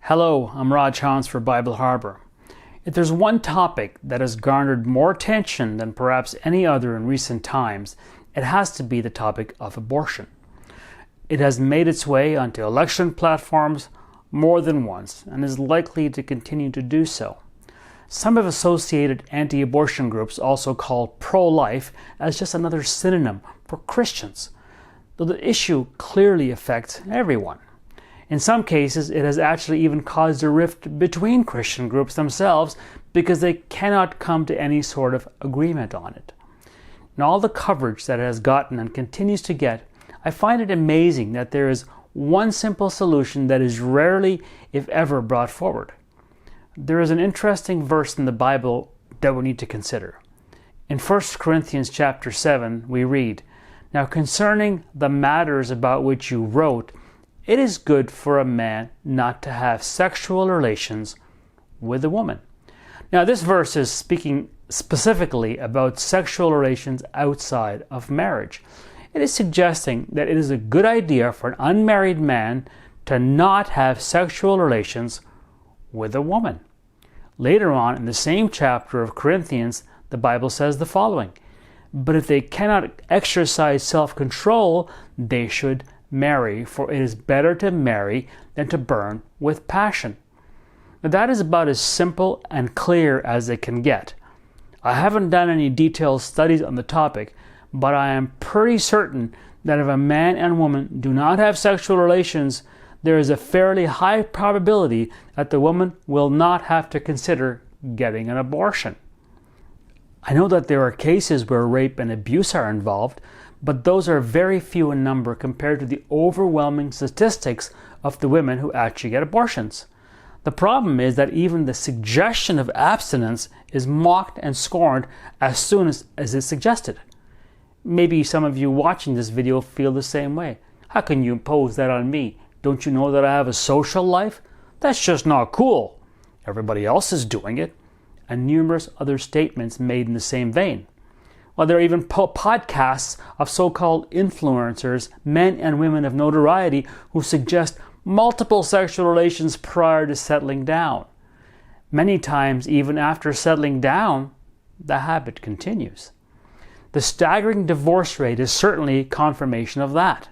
Hello, I'm Raj Hans for Bible Harbor. If there's one topic that has garnered more attention than perhaps any other in recent times, it has to be the topic of abortion. It has made its way onto election platforms more than once and is likely to continue to do so. Some have associated anti-abortion groups also call pro-life as just another synonym for Christians, though the issue clearly affects everyone. In some cases, it has actually even caused a rift between Christian groups themselves because they cannot come to any sort of agreement on it. In all the coverage that it has gotten and continues to get, I find it amazing that there is one simple solution that is rarely, if ever, brought forward. There is an interesting verse in the Bible that we need to consider. In 1 Corinthians chapter 7, we read, "Now concerning the matters about which you wrote, it is good for a man not to have sexual relations with a woman." Now this verse is speaking specifically about sexual relations outside of marriage. It is suggesting that it is a good idea for an unmarried man to not have sexual relations with a woman. Later on in the same chapter of Corinthians, the Bible says the following, "But if they cannot exercise self-control, they should marry, for it is better to marry than to burn with passion." Now that is about as simple and clear as it can get. I haven't done any detailed studies on the topic, but I am pretty certain that if a man and woman do not have sexual relations, there is a fairly high probability that the woman will not have to consider getting an abortion. I know that there are cases where rape and abuse are involved, but those are very few in number compared to the overwhelming statistics of the women who actually get abortions. The problem is that even the suggestion of abstinence is mocked and scorned as soon as it's suggested. Maybe some of you watching this video feel the same way. How can you impose that on me? Don't you know that I have a social life? That's just not cool. Everybody else is doing it. And numerous other statements made in the same vein. Well, there are even podcasts of so-called influencers, men and women of notoriety, who suggest multiple sexual relations prior to settling down. Many times, even after settling down, the habit continues. The staggering divorce rate is certainly confirmation of that.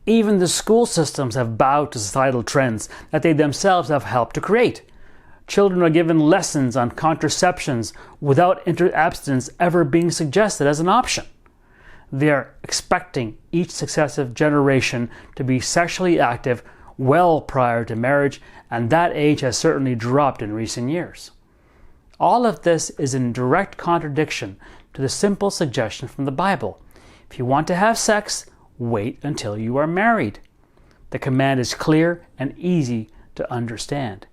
Even the school systems have bowed to societal trends that they themselves have helped to create. Children are given lessons on contraceptions without abstinence ever being suggested as an option. They are expecting each successive generation to be sexually active well prior to marriage, and that age has certainly dropped in recent years. All of this is in direct contradiction to the simple suggestion from the Bible. If you want to have sex, wait until you are married. The command is clear and easy to understand.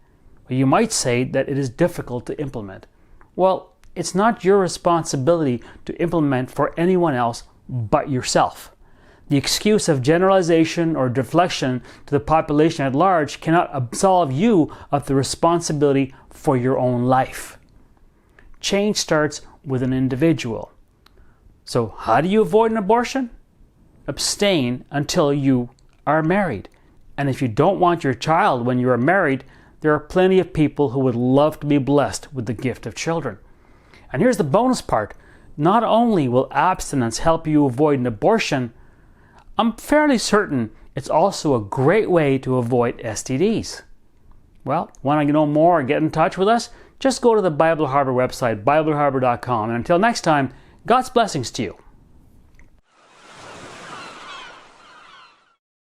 You might say that it is difficult to implement. Well, it's not your responsibility to implement for anyone else but yourself. The excuse of generalization or deflection to the population at large cannot absolve you of the responsibility for your own life. Change starts with an individual. So how do you avoid an abortion? Abstain until you are married. And if you don't want your child when you are married, there are plenty of people who would love to be blessed with the gift of children. And here's the bonus part. Not only will abstinence help you avoid an abortion, I'm fairly certain it's also a great way to avoid STDs. Well, want to know more or get in touch with us? Just go to the Bible Harbor website, BibleHarbor.com. And until next time, God's blessings to you.